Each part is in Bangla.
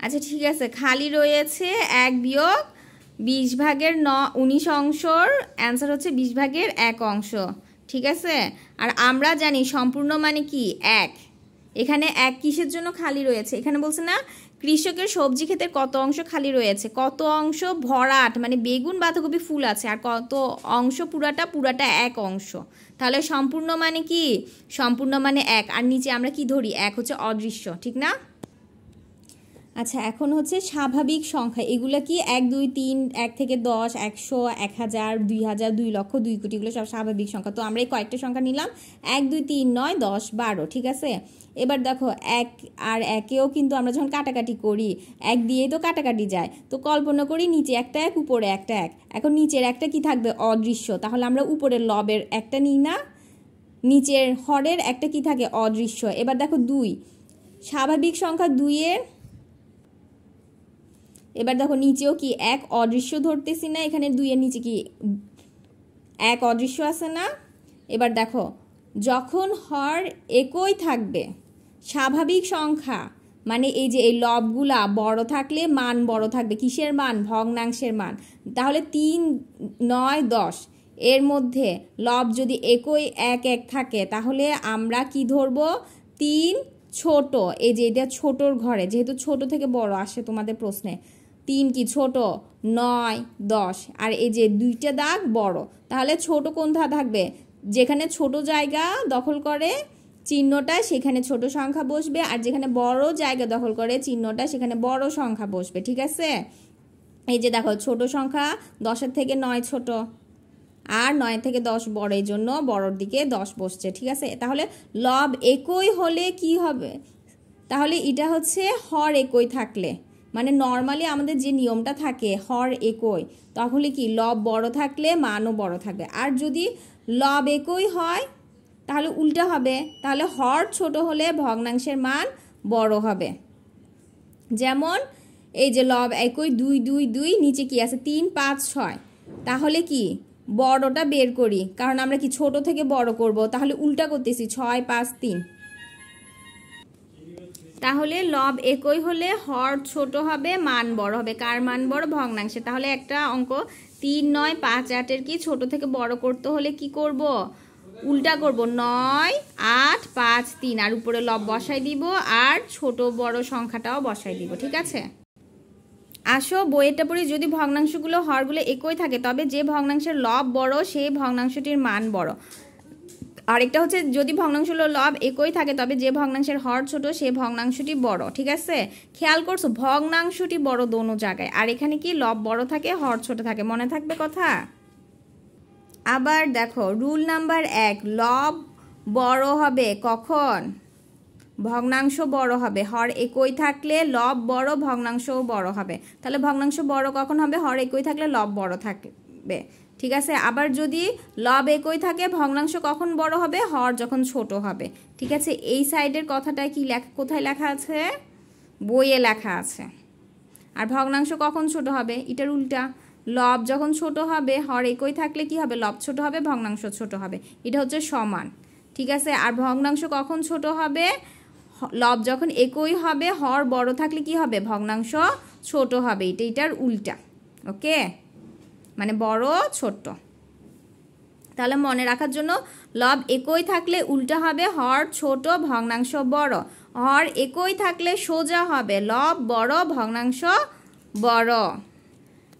আচ্ছা ঠিক আছে, খালি রয়েছে 1 বিয়োগ 20 ভাগের 19 অংশর অ্যান্সার হচ্ছে 20 ভাগের 1 অংশ। ঠিক আছে, আর আমরা জানি সম্পূর্ণ মানে কি 1। এখানে 1 কিসের জন্য খালি রয়েছে? এখানে বলছে না কৃষকের সবজি ক্ষেতের কত অংশ খালি রয়েছে, কত অংশ ভরাট মানে বেগুন বাঁধাকপি ফুল আছে, আর কত অংশ পুরাটা 1 অংশ। তাহলে সম্পূর্ণ মানে কি? সম্পূর্ণ মানে 1। আর নিচে আমরা কি ধরি? 1 হচ্ছে অদৃশ্য, ঠিক না? আচ্ছা এখন হচ্ছে স্বাভাবিক সংখ্যা, এগুলো কি 1 2 3 1 থেকে 10 100 1000 2000 2 লক্ষ 2 কোটি, এগুলো সব স্বাভাবিক সংখ্যা। তো আমরা এই কয়েকটা সংখ্যা নিলাম 1 2 3 9 10 12, ঠিক আছে। এবার দেখো 1 আর 1-এও কিন্তু আমরা যখন কাটাকাটি করি 1 দিয়েই তো কাটাকাটি যায়, তো কল্পনা করি নিচে একটা 1 উপরে একটা 1। এখন নিচের একটা কি থাকবে? অদৃশ্য। তাহলে আমরা উপরের লবের একটা নিই না, নিচের হরের একটা কি থাকে? অদৃশ্য। এবার দেখো 2 স্বাভাবিক সংখ্যা 2-এর, এবার দেখো নিচেও কি 1 অদৃশ্য ধরতেছি না, এখানে 2-এর নিচে কি 1 অদৃশ্য আছে না। এবার দেখো যখন হর একই থাকবে স্বাভাবিক সংখ্যা মানে এই যে এই লবগুলা বড় থাকলে মান বড় থাকবে, কিসের মান? ভগ্নাংশের মান। তাহলে 3 9 10 এর মধ্যে লব যদি একই 1 1 থাকে তাহলে আমরা কি ধরবো? 3 ছোট, এই যে এটা ছোটর ঘরে, যেহেতু ছোট থেকে বড় আসে তোমাদের প্রশ্নে, 3 কি ছোট 9 10, আর এই যে 2টা দাগ বড়। তাহলে ছোট কোনটা থাকবে? যেখানে ছোট জায়গা দখল করে চিহ্নটা সেখানে ছোট সংখ্যা বসবে, আর যেখানে বড় জায়গা দখল করে চিহ্নটা সেখানে বড় সংখ্যা বসবে, ঠিক আছে। এই যে দেখো ছোট সংখ্যা 10-এর থেকে 9 ছোট, আর 9 থেকে 10 বড়, এই জন্য বড়র দিকে 10 বসছে, ঠিক আছে। তাহলে লব একই হলে কি হবে? তাহলে এটা হচ্ছে হর একই থাকলে, মানে নর্মালি আমাদের যে নিয়মটা থাকে হর একই, তাহলে কি লব বড় থাকলে মানও বড় থাকবে। আর যদি লব একই হয় তাহলে উল্টা হবে, তাহলে হর ছোট হলে ভগ্নাংশের মান বড় হবে। যেমন এই যে লব একই 2 2 2, নিচে কি আছে 3 5 6, তাহলে কি বড়টা বের করি, কারণ আমরা কি ছোট থেকে বড় করব, তাহলে উল্টা করতেছি 6 5 3। তাহলে লব একই হলে হর ছোট হবে মান বড় হবে, কার মান বড়? ভগ্নাংশে। তাহলে একটা অঙ্ক 3 9 5 8-এর কি ছোট থেকে বড় করতে হলে কি করব? উল্টা করব, 9 8 5 3, আর উপরে লব বসাই দিব আর ছোট বড় সংখ্যাটাও বসাই দিব, ঠিক আছে। আসো বইয়েরটা পড়ি, যদি ভগ্নাংশগুলো হরগুলো একই থাকে তবে যে ভগ্নাংশের লব বড় সেই ভগ্নাংশটির মান বড়। আরেকটা হচ্ছে যদি ভগ্নাংশগুলো লব একই থাকে তবে যে ভগ্নাংশের হর ছোট সেই ভগ্নাংশটি বড়, ঠিক আছে। খেয়াল করছো ভগ্নাংশটি বড় দোনো জায়গায়, আর এখানে কি লব বড় থাকে হর ছোট থাকে, মনে থাকবে কথা। আবার দেখো রুল নাম্বার 1, লব বড় হবে কখন? ভগ্নাংশ বড় হবে, হর একই থাকলে লব বড় ভগ্নাংশও বড় হবে। তাহলে ভগ্নাংশ বড় কখন হবে? হর একই থাকলে লব বড় থাকবে, ঠিক আছে। আবার যদি লব একই থাকে ভগ্নাংশ কখন বড় হবে? হর যখন ছোট হবে, ঠিক আছে। এই সাইডের কথাটা কি কোথায় লেখা আছে? বইয়ে লেখা আছে। আর ভগ্নাংশ কখন ছোট হবে? এটার উল্টা, লব যখন ছোট হবে হর একই থাকলে কি হবে? লব ছোট হবে ভগ্নাংশ ছোট হবে, এটা হচ্ছে সমান, ঠিক আছে। আর ভগ্নাংশ কখন ছোট হবে? লব যখন একই হবে হর বড় থাকলে কি হবে? ভগ্নাংশ ছোট হবে, এটার উল্টা, ওকে, মানে বড় ছোট। তাহলে মনে রাখার জন্য লব একই থাকলে উল্টা হবে হর ছোট ভগ্নাংশ বড়, হর একই থাকলে সোজা হবে লব বড় ভগ্নাংশ বড়।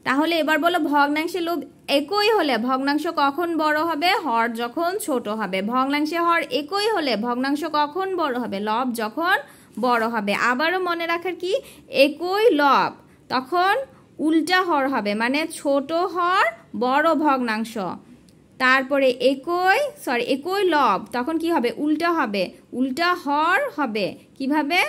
তাহলে এবার বলো ভগ্নাংশে লব একই হলে ভগ্নাংশ কখন বড় হবে? হর যখন ছোট হবে। ভগ্নাংশে হর একই হলে ভগ্নাংশ কখন বড় হবে? লব যখন বড় হবে। আবারও মনে রাখার কি, একই লব তখন উল্টা হর হবে, মানে ছোট হর বড় ভগ্নাংশ। তারপরে একই লব তখন কি হবে? উল্টা হবে, উল্টা হর হবে, কিভাবে?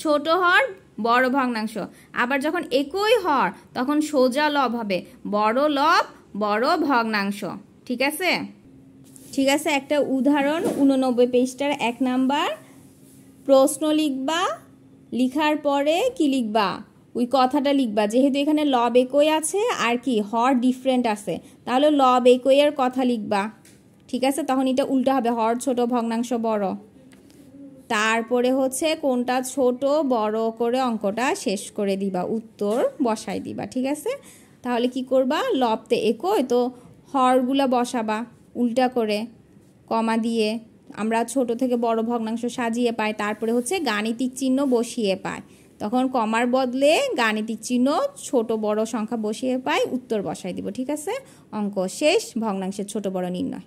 ছোট হর বড় ভগ্নাংশ। আবার যখন একই হর তখন সোজা লব হবে, বড় লব বড় ভগ্নাংশ, ঠিক আছে। ঠিক আছে, একটা উদাহরণ 89 পেজটার 1 নাম্বার প্রশ্ন লিখবা, লিখার পরে কি লিখবা? ওই কথাটা লিখবা, যেহেতু এখানে লব একই আছে আর কি হর ডিফারেন্ট আছে, তাহলে লব একই এর কথা লিখবা, ঠিক আছে। তখন এটা উল্টা হবে, হর ছোট ভগ্নাংশ বড়। তারপরে হচ্ছে কোনটা ছোট বড় করে অঙ্কটা শেষ করে দিবা, উত্তর বসাই দিবা। ঠিক আছে, তাহলে কি করবা, লবতে একই তো হরগুলা বসাবা উল্টা করে কমা দিয়ে, আমরা ছোট থেকে বড় ভগ্নাংশ সাজিয়ে পাই, তারপরে হচ্ছে গাণিতিক চিহ্ন বসিয়ে পাই, তখন কমার বদলে গাণিতিক চিহ্ন ছোট বড় সংখ্যা বসিয়ে পাই, উত্তর বসাই দিব। ঠিক আছে, অঙ্ক শেষ, ভগ্নাংশের ছোট বড় নির্ণয়।